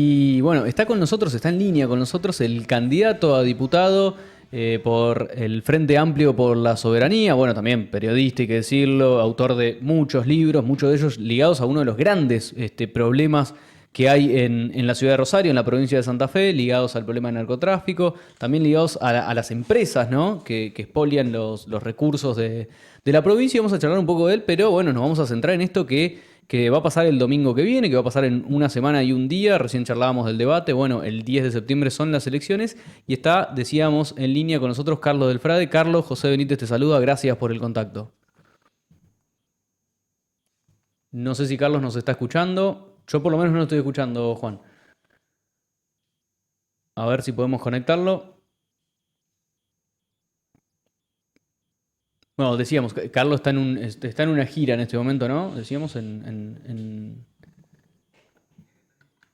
Y bueno, está con nosotros, está en línea con nosotros el candidato a diputado por el Frente Amplio por la Soberanía, bueno, también periodista, hay que decirlo, autor de muchos libros, muchos de ellos ligados a uno de los grandes problemas que hay en la ciudad de Rosario, en la provincia de Santa Fe, ligados al problema del narcotráfico, también ligados a las empresas, ¿no? Que expolian los recursos de la provincia. Vamos a charlar un poco de él, pero bueno, nos vamos a centrar en esto que va a pasar el domingo que viene, que va a pasar en una semana y un día. Recién charlábamos del debate. Bueno, el 10 de septiembre son las elecciones y está, decíamos, en línea con nosotros Carlos del Frade. Carlos, José Benítez te saluda. Gracias por el contacto. No sé si Carlos nos está escuchando. Yo por lo menos no lo estoy escuchando, Juan. A ver si podemos conectarlo. Bueno, decíamos, Carlos está en una gira en este momento, ¿no? Decíamos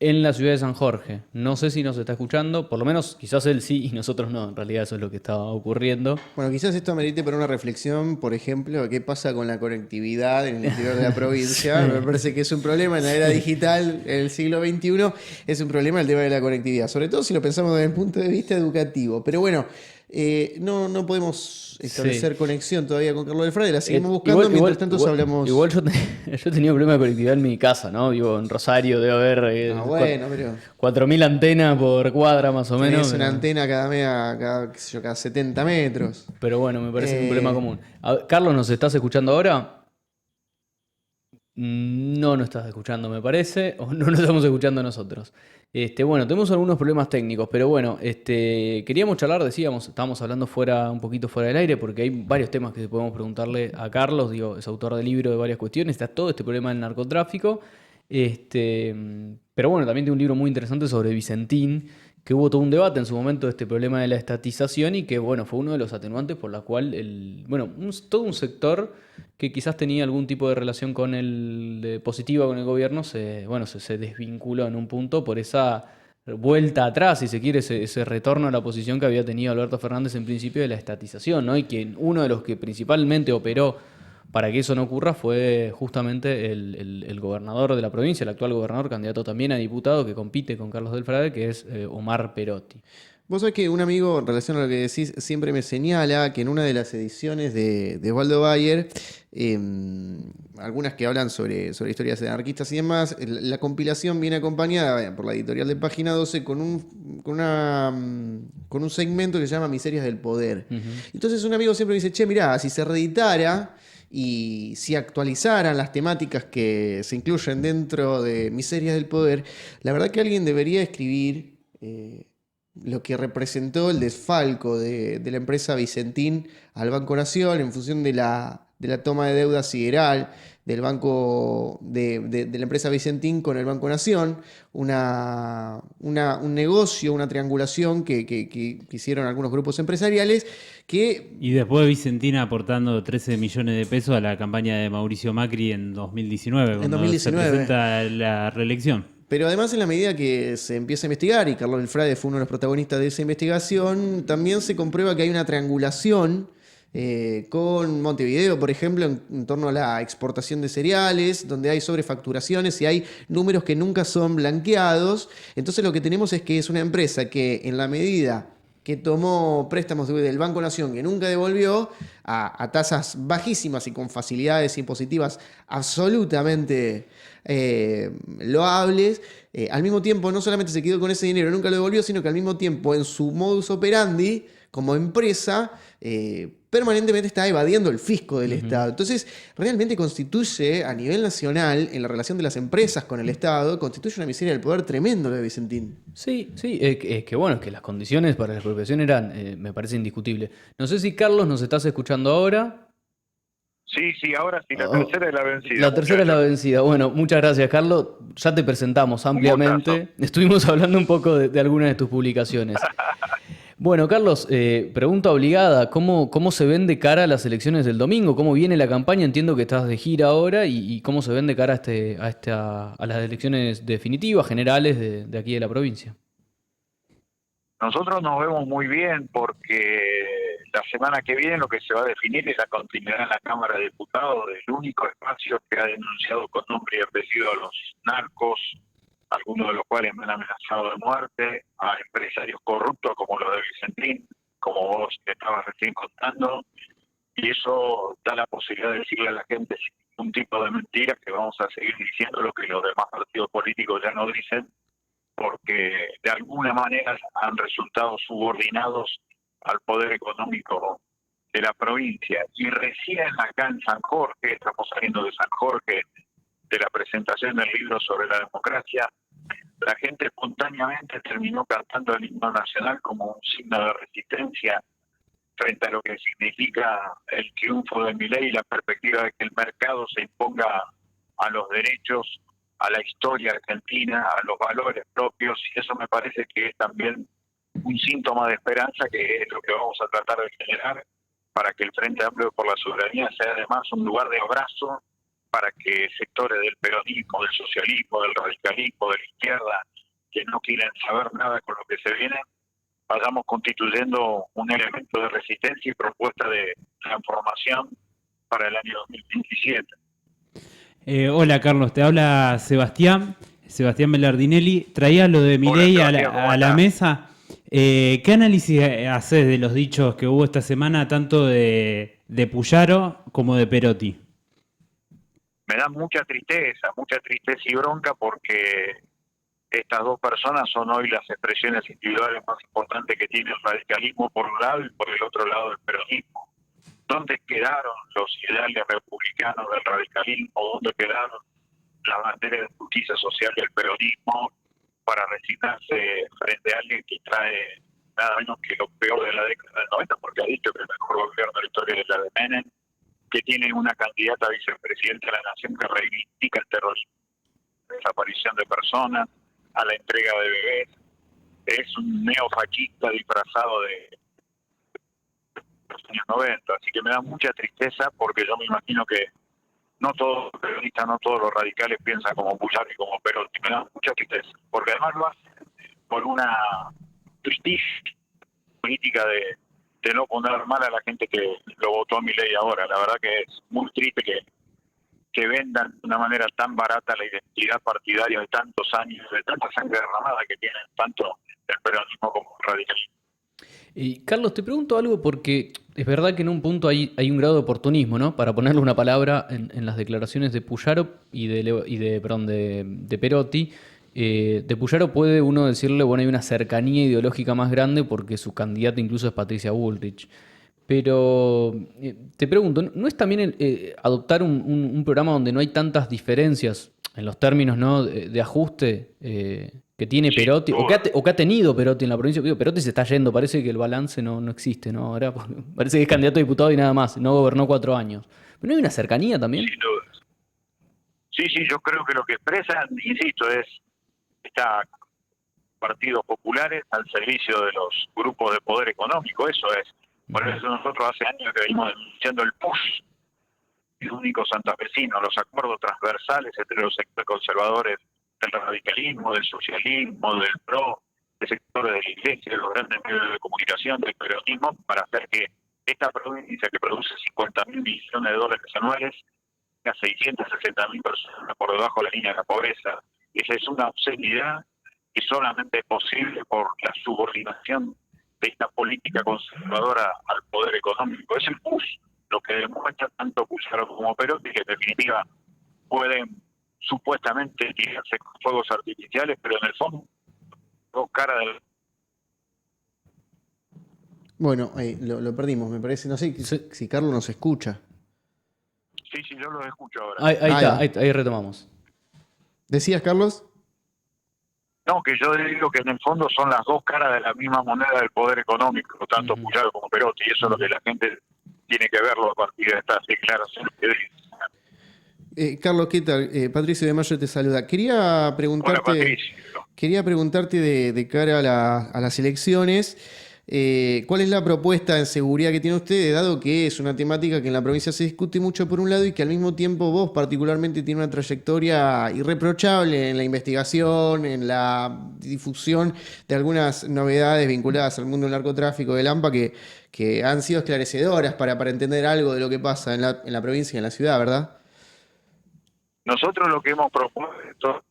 en la ciudad de San Jorge. No sé si nos está escuchando, por lo menos quizás él sí y nosotros no. En realidad eso es lo que estaba ocurriendo. Bueno, quizás esto amerite para una reflexión, por ejemplo, qué pasa con la conectividad en el interior de la provincia. Me parece que es un problema en la era digital, en el siglo XXI, es un problema el tema de la conectividad, sobre todo si lo pensamos desde el punto de vista educativo. Pero bueno, no podemos establecer conexión todavía con Carlos del Frade, la seguimos buscando, mientras tanto hablamos... Igual yo he tenido problemas de conectividad en mi casa, ¿no? Vivo en Rosario, debe haber bueno, pero 4.000 antenas por cuadra más o menos. tenés una antena qué sé yo, cada 70 metros. Pero bueno, me parece un problema Eh, común. Carlos, ¿nos estás escuchando ahora? No nos estás escuchando, me parece, o no nos estamos escuchando nosotros. Bueno, tenemos algunos problemas técnicos, pero bueno, queríamos charlar, decíamos, estábamos hablando un poquito fuera del aire, porque hay varios temas que podemos preguntarle a Carlos, digo, es autor de libro de varias cuestiones, está todo este problema del narcotráfico, este, pero bueno, también tiene un libro muy interesante sobre Vicentín, que hubo todo un debate en su momento de este problema de la estatización y que, bueno, fue uno de los atenuantes por la cual, todo un sector que quizás tenía algún tipo de relación con positiva con el gobierno, se desvinculó en un punto por esa vuelta atrás, si se quiere, ese retorno a la posición que había tenido Alberto Fernández en principio de la estatización, ¿no? Y que uno de los que principalmente operó para que eso no ocurra fue justamente el gobernador de la provincia, el actual gobernador, candidato también a diputado, que compite con Carlos del Frade, que es Omar Perotti. Vos sabés que un amigo, en relación a lo que decís, siempre me señala que en una de las ediciones de Osvaldo Bayer, algunas que hablan sobre historias de anarquistas y demás, la compilación viene acompañada por la editorial de Página 12 con un segmento que se llama Miserias del Poder. Ujú. Entonces un amigo siempre me dice, che, mirá, si se reeditara y si actualizaran las temáticas que se incluyen dentro de Miserias del Poder, la verdad que alguien debería escribir lo que representó el desfalco de la empresa Vicentín al Banco Nación en función de la toma de deuda sideral del banco de la empresa Vicentín con el Banco Nación, un negocio, una triangulación que hicieron algunos grupos empresariales que Y después Vicentina aportando 13 millones de pesos a la campaña de Mauricio Macri en 2019, en cuando 2019. se presenta la reelección. Pero además, en la medida que se empieza a investigar, y Carlos del Frade fue uno de los protagonistas de esa investigación, también se comprueba que hay una triangulación con Montevideo, por ejemplo, en torno a la exportación de cereales, donde hay sobrefacturaciones y hay números que nunca son blanqueados. Entonces lo que tenemos es que es una empresa que en la medida que tomó préstamos del Banco Nación que nunca devolvió a tasas bajísimas y con facilidades impositivas absolutamente loables, al mismo tiempo no solamente se quedó con ese dinero, nunca lo devolvió, sino que al mismo tiempo en su modus operandi como empresa permanentemente está evadiendo el fisco del Estado. Entonces, realmente constituye a nivel nacional, en la relación de las empresas con el Estado, constituye una miseria del poder tremendo lo de Vicentín. Sí, sí, es que las condiciones para la expropiación eran, me parece indiscutible. No sé si Carlos nos estás escuchando ahora. Sí, sí, ahora sí, la Oh, tercera es la vencida, la tercera es la muchachos. vencida. Bueno, muchas gracias, Carlos. Ya te presentamos Un gustazo. ampliamente. Estuvimos hablando un poco de algunas de tus publicaciones. Bueno, Carlos, pregunta obligada, ¿cómo se ven de cara a las elecciones del domingo? ¿Cómo viene la campaña? Entiendo que estás de gira ahora y cómo se ven de cara a las elecciones definitivas, generales de aquí de la provincia. Nosotros nos vemos muy bien porque la semana que viene lo que se va a definir es la continuidad en la Cámara de Diputados del único espacio que ha denunciado con nombre y apellido a los narcos algunos de los cuales me han amenazado de muerte, a empresarios corruptos como los de Vicentín, como vos te estabas recién contando, y eso da la posibilidad de decirle a la gente sin ningún tipo de mentira que vamos a seguir diciendo lo que los demás partidos políticos ya no dicen, porque de alguna manera han resultado subordinados al poder económico de la provincia. Y recién acá en San Jorge, estamos saliendo de San Jorge, de la presentación del libro sobre la democracia, la gente espontáneamente terminó cantando el himno nacional como un signo de resistencia frente a lo que significa el triunfo de Milei y la perspectiva de que el mercado se imponga a los derechos, a la historia argentina, a los valores propios, y eso me parece que es también un síntoma de esperanza, que es lo que vamos a tratar de generar para que el Frente Amplio por la Soberanía sea además un lugar de abrazo para que sectores del peronismo, del socialismo, del radicalismo, de la izquierda, que no quieren saber nada con lo que se viene, vayamos constituyendo un elemento de resistencia y propuesta de transformación para el año 2027. Hola Carlos, te habla Sebastián Melardinelli. Traía lo de Milei a la mesa. ¿Qué análisis haces de los dichos que hubo esta semana, tanto de Puyaro como de Perotti? Me da mucha tristeza y bronca, porque estas dos personas son hoy las expresiones individuales más importantes que tiene el radicalismo por un lado y por el otro lado el peronismo. ¿Dónde quedaron los ideales republicanos del radicalismo? ¿Dónde quedaron las banderas de justicia social del peronismo para resignarse frente a alguien que trae nada menos que lo peor de la década del 90, porque ha dicho que el mejor gobierno de la historia es la de Menem, que tiene una candidata a vicepresidenta de la Nación que reivindica el terrorismo, la desaparición de personas, a la entrega de bebés? Es un neofascista disfrazado de los años 90, así que me da mucha tristeza, porque yo me imagino que no todos los periodistas, no todos los radicales piensan como Puyaro y como Perotti. Me da mucha tristeza, porque además lo hacen por una tristísima política de no poner mal a la gente que lo votó a Milei ahora. La verdad que es muy triste que vendan de una manera tan barata la identidad partidaria de tantos años, de tanta sangre derramada que tienen tanto el peronismo como el radicalismo. Y Carlos, te pregunto algo porque es verdad que en un punto hay un grado de oportunismo, ¿no? Para ponerle una palabra en las declaraciones de Puyaro de Perotti. De Puyaro puede uno decirle, bueno, hay una cercanía ideológica más grande porque su candidata incluso es Patricia Bullrich. Pero te pregunto, ¿no es también adoptar un programa donde no hay tantas diferencias en los términos, ¿no? de ajuste que tiene Perotti, o que ha tenido Perotti en la provincia? Digo, Perotti se está yendo, parece que el balance no existe, ¿no? Ahora parece que es candidato a diputado y nada más, no gobernó 4 años. ¿Pero no hay una cercanía también? Sin duda. Sí, yo creo que lo que expresan, insisto, está partidos populares al servicio de los grupos de poder económico, eso es. Por eso nosotros hace años que venimos denunciando el push, el único santafesino, los acuerdos transversales entre los sectores conservadores del radicalismo, del socialismo, del PRO, de sectores de la iglesia, de los grandes medios de comunicación, del peronismo, para hacer que esta provincia, que produce 50.000 millones de dólares anuales, a 660.000 personas por debajo de la línea de la pobreza. Esa es una obscenidad que solamente es posible por la subordinación de esta política conservadora al poder económico. Es el PUS lo que demuestra tanto Puyaro como Perotti, que en definitiva pueden supuestamente tirarse con fuegos artificiales, pero en el fondo dos caras del... Bueno, lo perdimos, me parece. No sé si Carlos nos escucha. Sí, yo los escucho ahora. Ahí retomamos. ¿Decías, Carlos? No, que yo digo que en el fondo son las dos caras de la misma moneda del poder económico, tanto Puyaro como Perotti, y eso es lo que la gente tiene que verlo a partir de estas declaraciones que dicen. Carlos, ¿qué tal? Patricio de Mayo te saluda. Quería preguntarte de cara a las elecciones, ¿cuál es la propuesta en seguridad que tiene usted, dado que es una temática que en la provincia se discute mucho por un lado y que al mismo tiempo vos particularmente tiene una trayectoria irreprochable en la investigación, en la difusión de algunas novedades vinculadas al mundo del narcotráfico, del AMPA, que han sido esclarecedoras para entender algo de lo que pasa en la provincia y en la ciudad, ¿verdad? Nosotros lo que hemos propuesto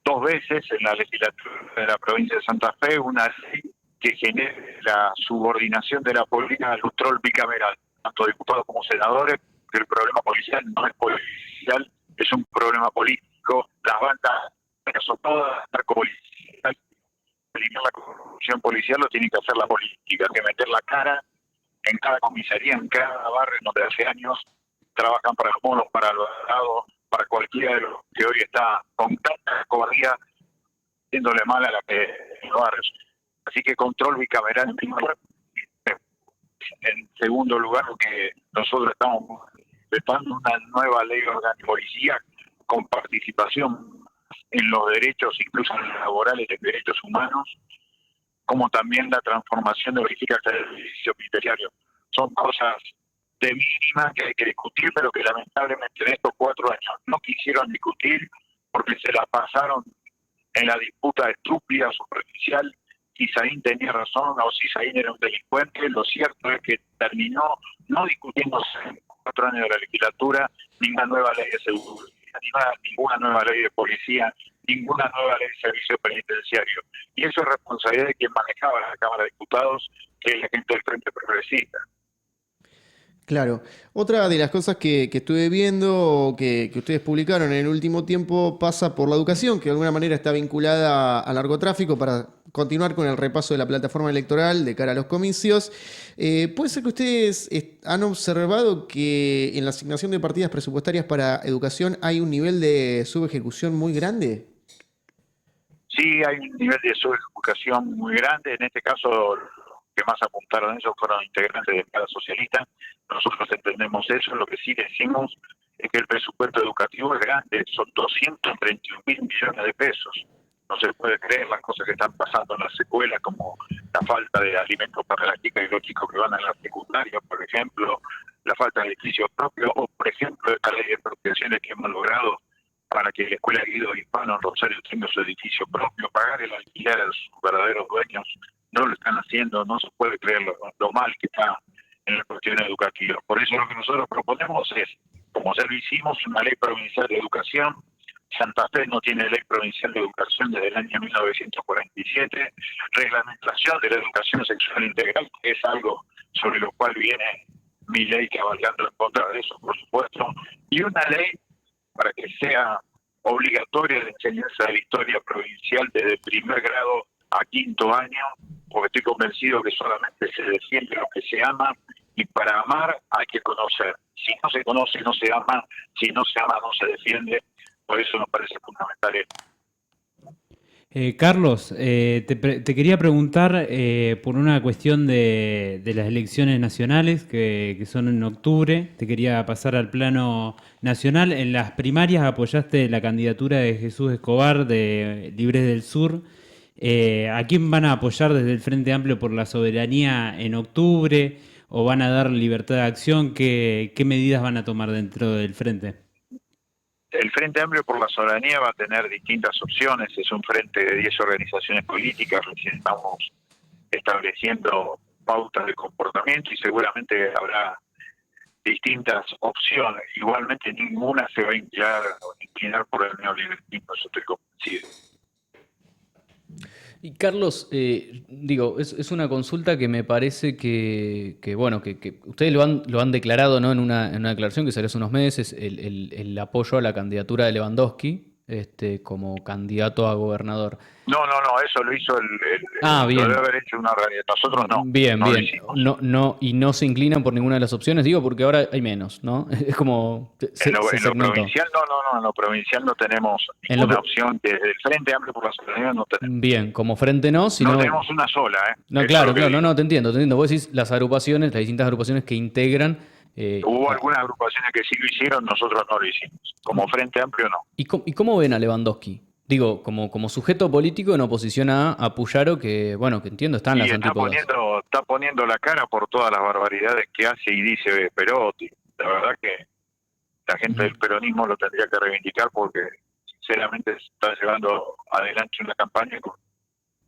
2 veces en la legislatura de la provincia de Santa Fe, una ley que genere la subordinación de la política al control bicameral, tanto diputados como senadores, que el problema policial no es policial, es un problema político. Las bandas, son todas narcopoliciales, eliminar la corrupción policial lo tiene que hacer la política, que meter la cara en cada comisaría, en cada barrio donde hace años trabajan para los monos, para los lados, para cualquiera de los que hoy está con tanta cobardía haciéndole mal a la que en los barrios. Así que control bicameral en primer lugar. En segundo lugar, lo que nosotros estamos vetando una nueva ley orgánica de policía con participación en los derechos, incluso en los laborales de derechos humanos, como también la transformación de verificar el servicio penitenciario. Son cosas de mínima que hay que discutir, pero que lamentablemente en estos 4 años no quisieron discutir porque se la pasaron en la disputa estúpida, superficial. Cizaín tenía razón o Cizaín era un delincuente. Lo cierto es que terminó no discutiéndose en 4 años de la legislatura ninguna nueva ley de seguridad, ninguna nueva ley de policía, ninguna nueva ley de servicio penitenciario. Y eso es responsabilidad de quien manejaba la Cámara de Diputados, que es la gente del Frente Progresista. Claro. Otra de las cosas que estuve viendo, que ustedes publicaron en el último tiempo, pasa por la educación, que de alguna manera está vinculada al narcotráfico, para continuar con el repaso de la plataforma electoral de cara a los comicios. ¿Puede ser que ustedes han observado que en la asignación de partidas presupuestarias para educación hay un nivel de subejecución muy grande? Sí, hay un nivel de subejecución muy grande. En este caso, los que más apuntaron eso fueron integrantes de la socialista. Nosotros entendemos eso. Lo que sí decimos es que el presupuesto educativo es grande, son 231.000 millones de pesos. No se puede creer las cosas que están pasando en las escuelas, como la falta de alimentos para las chicas y los chicos que van a la secundaria, por ejemplo, la falta de edificios propios, o por ejemplo esta ley de protecciones que hemos logrado para que la Escuela Guido Hispano en Rosario tenga su edificio propio, pagar el alquiler a sus verdaderos dueños. No lo están haciendo, no se puede creer lo mal que está en la cuestión educativa. Por eso lo que nosotros proponemos es, como ya lo hicimos, una ley provincial de educación. Santa Fe no tiene ley provincial de educación desde el año 1947, reglamentación de la educación sexual integral, que es algo sobre lo cual viene mi ley cabalgando en contra de eso, por supuesto, y una ley para que sea obligatoria la enseñanza de la historia provincial desde primer grado a 5º año, porque estoy convencido que solamente se defiende lo que se ama, y para amar hay que conocer. Si no se conoce, no se ama; si no se ama, no se defiende. Por eso nos parece fundamental esto. Carlos, te quería preguntar por una cuestión de las elecciones nacionales que son en octubre. Te quería pasar al plano nacional. En las primarias apoyaste la candidatura de Jesús Escobar de Libres del Sur. ¿A quién van a apoyar desde el Frente Amplio por la Soberanía en octubre? ¿O van a dar libertad de acción? ¿Qué medidas van a tomar dentro del Frente? El Frente Amplio por la Soberanía va a tener distintas opciones. Es un frente de 10 organizaciones políticas. Recién estamos estableciendo pautas de comportamiento y seguramente habrá distintas opciones. Igualmente ninguna se va a inclinar por el neoliberalismo, eso estoy convencido. Y Carlos, es una consulta que me parece que ustedes lo han declarado, ¿no? En una declaración que salió hace unos meses, el apoyo a la candidatura de Lewandowski, como candidato a gobernador. No, eso lo hizo bien. Lo debe haber hecho una organización. Nosotros no. Bien. No, Y no se inclinan por ninguna de las opciones, digo, porque ahora hay menos, ¿no? Es como en lo provincial no, en lo provincial no tenemos ninguna opción. Desde el Frente Amplio por la Soberanía no tenemos. Bien, como frente no, sino... No tenemos una sola, ¿eh? No, claro, te entiendo. Vos decís las agrupaciones, las distintas agrupaciones que integran... Hubo algunas agrupaciones que sí lo hicieron, nosotros no lo hicimos. Como Frente Amplio no. ¿Y cómo ven a Lewandowski? Digo, como sujeto político en oposición a Puyaro, que entiendo están las antípodas. Está poniendo la cara por todas las barbaridades que hace y dice Perotti. La verdad que la gente del peronismo lo tendría que reivindicar, porque sinceramente se está llevando adelante una campaña con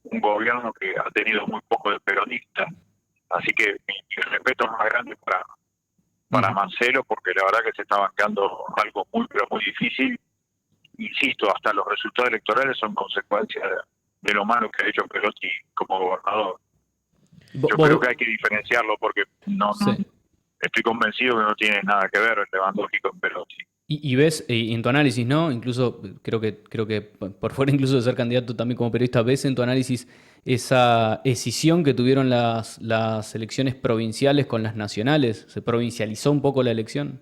un gobierno que ha tenido muy poco de peronista. Así que mi respeto es más grande para Marcelo, porque la verdad que se está bancando algo muy, pero muy difícil. insisto, hasta los resultados electorales son consecuencia de lo malo que ha hecho Perotti como gobernador. Yo creo que hay que diferenciarlo porque no estoy convencido que no tiene nada que ver Lewandowski con Perotti. Y ves, en tu análisis, ¿no? Incluso creo que por fuera incluso de ser candidato también como periodista, ves en tu análisis esa escisión que tuvieron las elecciones provinciales con las nacionales. ¿Se provincializó un poco la elección?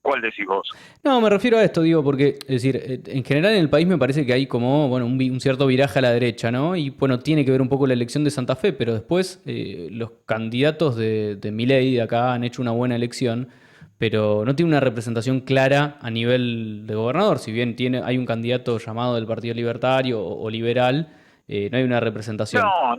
¿Cuál decís vos? No, me refiero a esto, digo, porque, es decir, en general en el país me parece que hay como, bueno, un cierto viraje a la derecha, ¿no? Y bueno, tiene que ver un poco la elección de Santa Fe, pero después los candidatos de Milei de acá han hecho una buena elección, pero no tiene una representación clara a nivel de gobernador. Si bien hay un candidato llamado del Partido Libertario o Liberal, no hay una representación. No,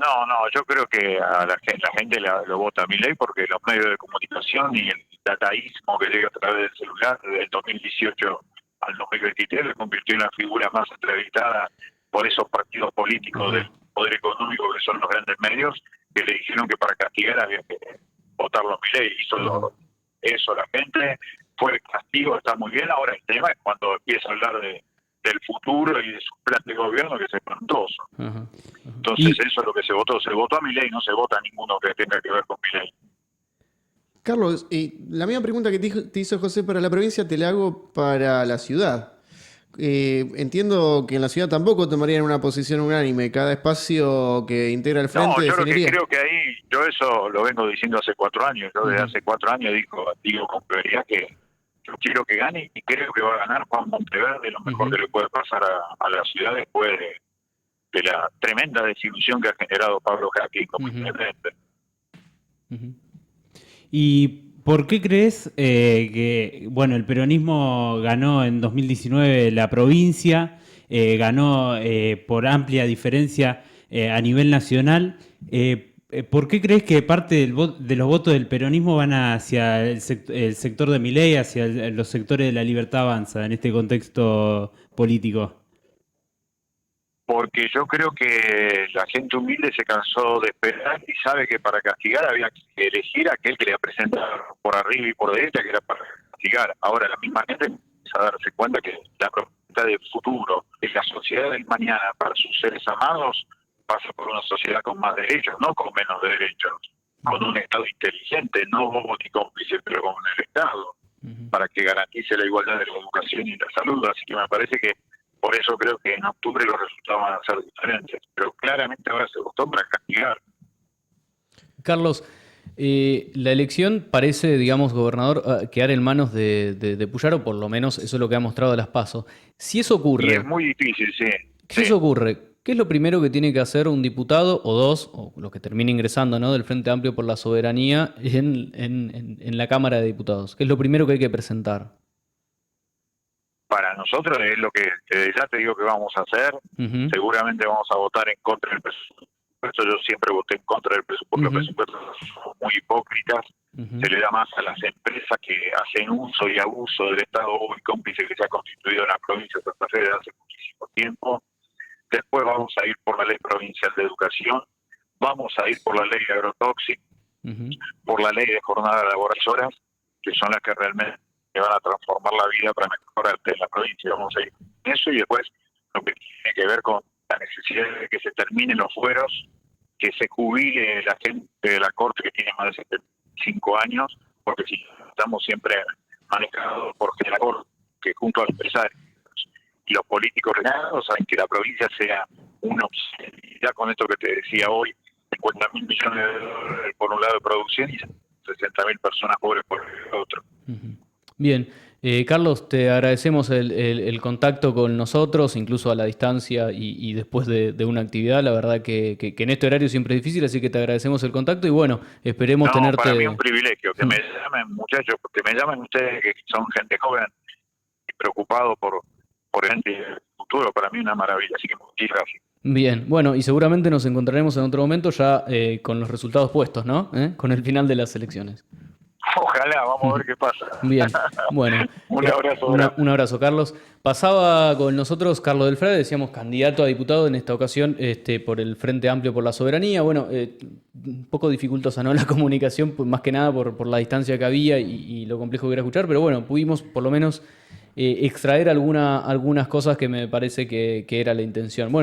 yo creo que a la gente lo vota a Milei porque los medios de comunicación y el dataísmo que llega a través del celular desde el 2018 al 2023 le convirtió en la figura más entrevistada por esos partidos políticos del poder económico que son los grandes medios, que le dijeron que para castigar había que votarlo a Milei. Y solo eso, la gente fue el castigo, está muy bien. Ahora el tema es cuando empieza a hablar del futuro y de su plan de gobierno, que es espantoso. Entonces eso es lo que se votó a Milei, no se vota a ninguno que tenga que ver con Milei. Carlos, la misma pregunta que te hizo José para la provincia te la hago para la ciudad. Entiendo que en la ciudad tampoco tomarían una posición unánime, cada espacio que integra el frente definiría. Creo que ahí, yo eso lo vengo diciendo hace 4 años, yo desde hace 4 años digo con prioridad que yo quiero que gane y creo que va a ganar Juan Monteverde, lo mejor que le puede pasar a la ciudad después de la tremenda desilusión que ha generado Pablo Jacquín como intendente. ¿Y por qué crees que, bueno, el peronismo ganó en 2019 la provincia, ganó por amplia diferencia a nivel nacional? ¿Por qué crees que parte de los votos del peronismo van hacia el sector de Milei, hacia los sectores de La Libertad Avanza en este contexto político? Porque yo creo que la gente humilde se cansó de esperar y sabe que para castigar había que elegir a aquel que le presentaba por arriba y por derecha, que era para castigar. Ahora la misma gente empieza a darse cuenta que la propuesta del futuro de la sociedad del mañana para sus seres amados pasa por una sociedad con más derechos, no con menos derechos, con un Estado inteligente, no bobo ni cómplice, pero con el Estado, para que garantice la igualdad de la educación y la salud. Así que me parece que por eso creo que en octubre los resultados van a ser diferentes, pero claramente ahora se votó para castigar. Carlos, la elección parece, digamos, gobernador, quedar en manos de Puyaro, o por lo menos eso es lo que ha mostrado las PASO. Si eso ocurre... Y es muy difícil, sí. Si eso ocurre, ¿qué es lo primero que tiene que hacer un diputado o dos, o los que termine ingresando, ¿no?, del Frente Amplio por la Soberanía en la Cámara de Diputados? ¿Qué es lo primero que hay que presentar? Para nosotros es lo que ya te digo que vamos a hacer. Seguramente vamos a votar en contra del presupuesto. Yo siempre voté en contra del presupuesto. Los presupuestos son muy hipócritas. Se le da más a las empresas que hacen uso y abuso del Estado y cómplice que se ha constituido en la provincia de Santa Fe desde hace muchísimo tiempo. Después vamos a ir por la ley provincial de educación. Vamos a ir por la ley de agrotóxicos, por la ley de jornada laboratorias, que son las que realmente que van a transformar la vida para mejorar en la provincia. Vamos a ir con eso y después lo que tiene que ver con la necesidad de que se terminen los fueros, que se jubile la gente de la Corte que tiene más de 75 años, porque si estamos siempre manejados por la Corte, que junto a los empresarios y los políticos renados saben que la provincia sea una opción. Ya con esto que te decía hoy, 50.000 millones de dólares por un lado de producción y 60.000 personas pobres por el otro. Bien, Carlos, te agradecemos el contacto con nosotros, incluso a la distancia y después de una actividad. La verdad que en este horario siempre es difícil, así que te agradecemos el contacto y bueno, esperemos tenerte... Para mí es un privilegio que me llamen, muchachos, que me llamen ustedes que son gente joven y preocupados por el futuro. Para mí es una maravilla, así que muchas gracias. Bien, bueno, y seguramente nos encontraremos en otro momento ya con los resultados puestos, ¿no? Con el final de las elecciones. Ojalá, vamos a ver qué pasa. Bien, bueno. Un abrazo. Un abrazo, Carlos. Pasaba con nosotros Carlos Delfrade, decíamos candidato a diputado en esta ocasión por el Frente Amplio por la Soberanía. Bueno, un poco dificultosa, ¿no?, la comunicación, pues, más que nada por la distancia que había y lo complejo que era escuchar, pero bueno, pudimos por lo menos extraer algunas cosas que me parece que era la intención. Bueno,